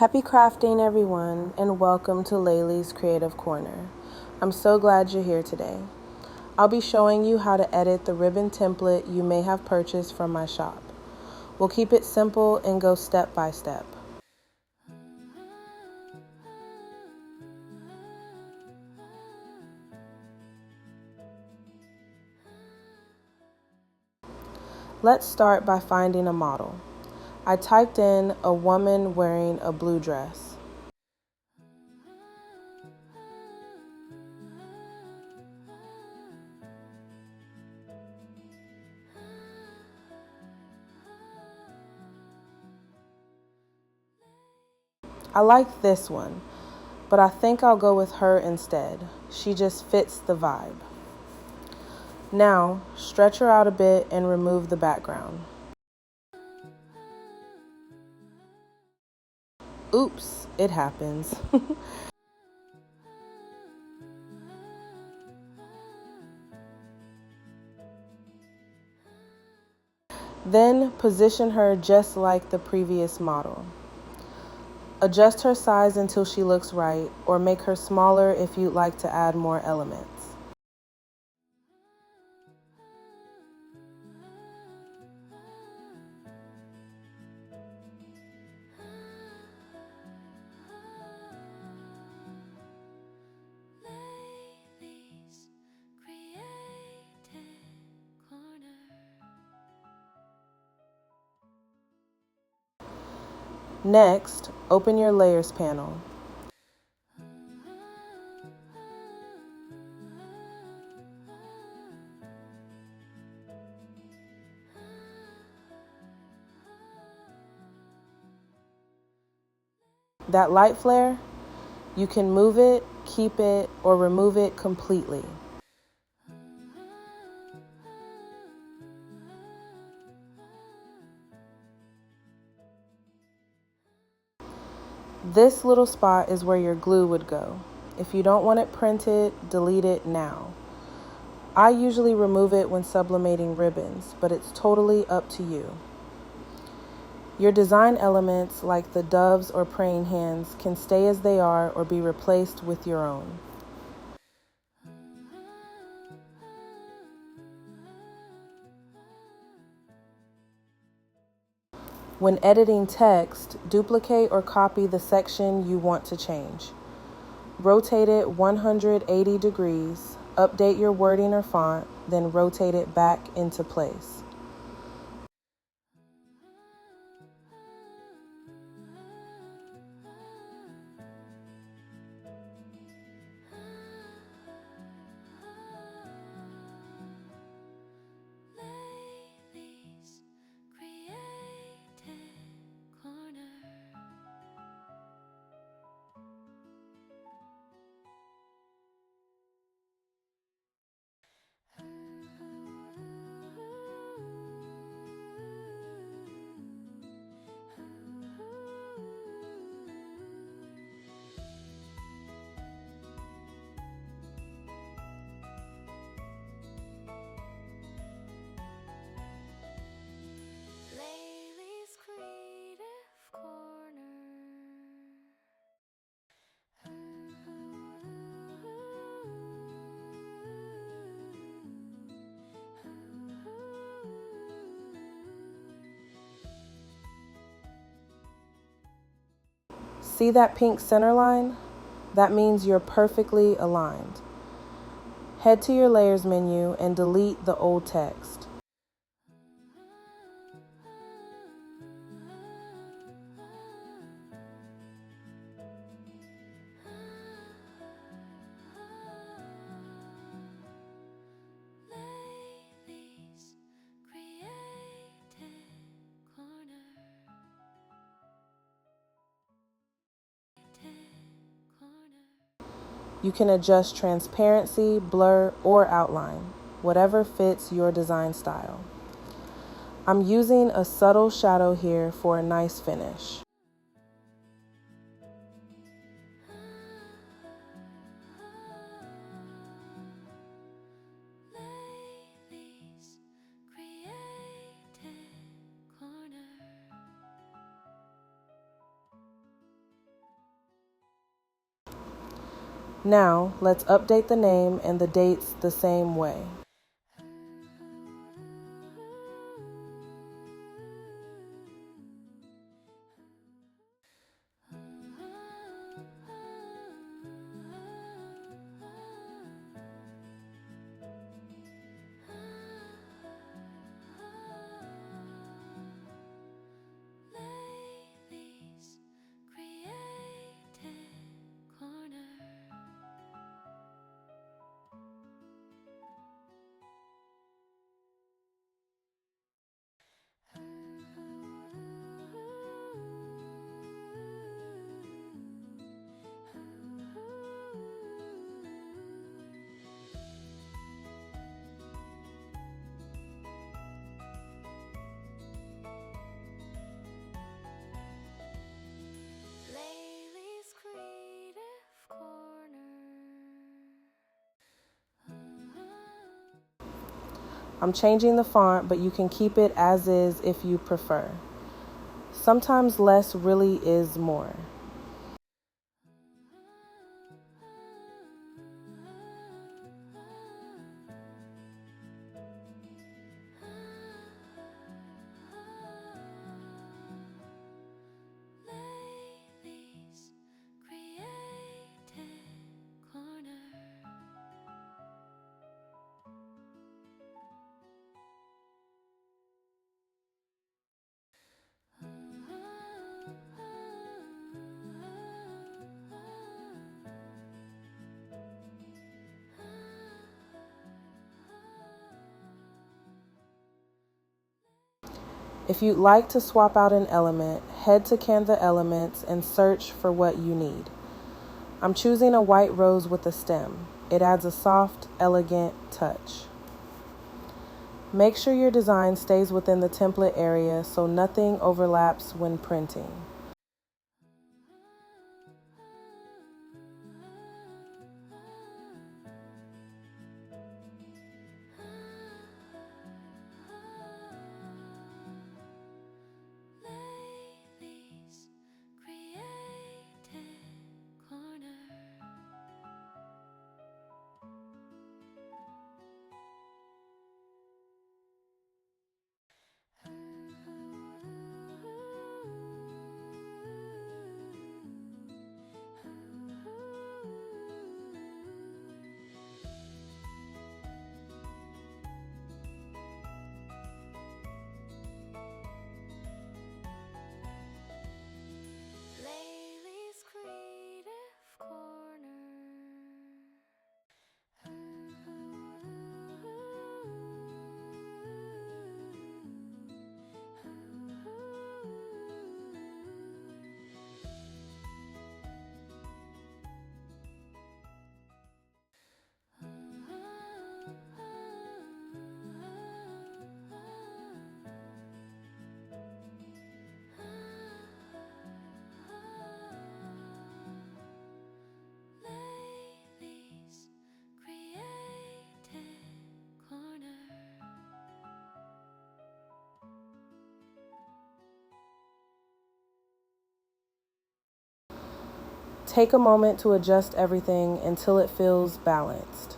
Happy crafting, everyone, and welcome to Laylee's Creative Corner. I'm so glad you're here today. I'll be showing you how to edit the ribbon template you may have purchased from my shop. We'll keep it simple and go step by step. Let's start by finding a model. I typed in a woman wearing a blue dress. I like this one, but I think I'll go with her instead. She just fits the vibe. Now, stretch her out a bit and remove the background. Oops, it happens. Then position her just like the previous model. Adjust her size until she looks right, or make her smaller if you'd like to add more elements. Next, open your Layers panel. That light flare, you can move it, keep it, or remove it completely. This little spot is where your glue would go. If you don't want it printed, delete it now. I usually remove it when sublimating ribbons, but it's totally up to you. Your design elements, like the doves or praying hands, can stay as they are or be replaced with your own. When editing text, duplicate or copy the section you want to change. Rotate it 180 degrees, update your wording or font, then rotate it back into place. See that pink center line? That means you're perfectly aligned. Head to your Layers menu and delete the old text. You can adjust transparency, blur, or outline, whatever fits your design style. I'm using a subtle shadow here for a nice finish. Now, let's update the name and the dates the same way. I'm changing the font, but you can keep it as is if you prefer. Sometimes less really is more. If you'd like to swap out an element, head to Canva Elements and search for what you need. I'm choosing a white rose with a stem. It adds a soft, elegant touch. Make sure your design stays within the template area so nothing overlaps when printing. Take a moment to adjust everything until it feels balanced.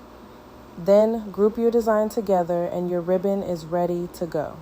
Then group your design together and your ribbon is ready to go.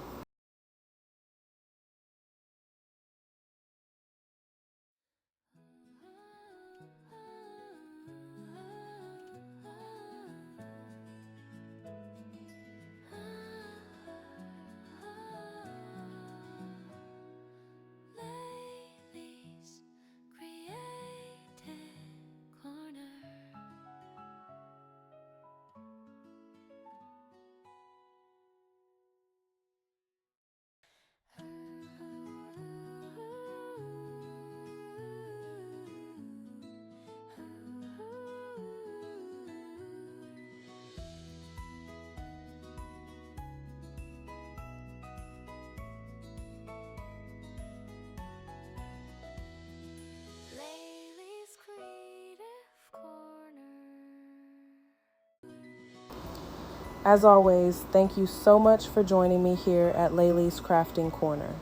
As always, thank you so much for joining me here at Laylee's Crafting Corner.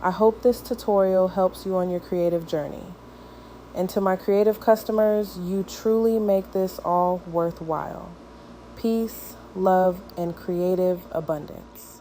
I hope this tutorial helps you on your creative journey. And to my creative customers, you truly make this all worthwhile. Peace, love, and creative abundance.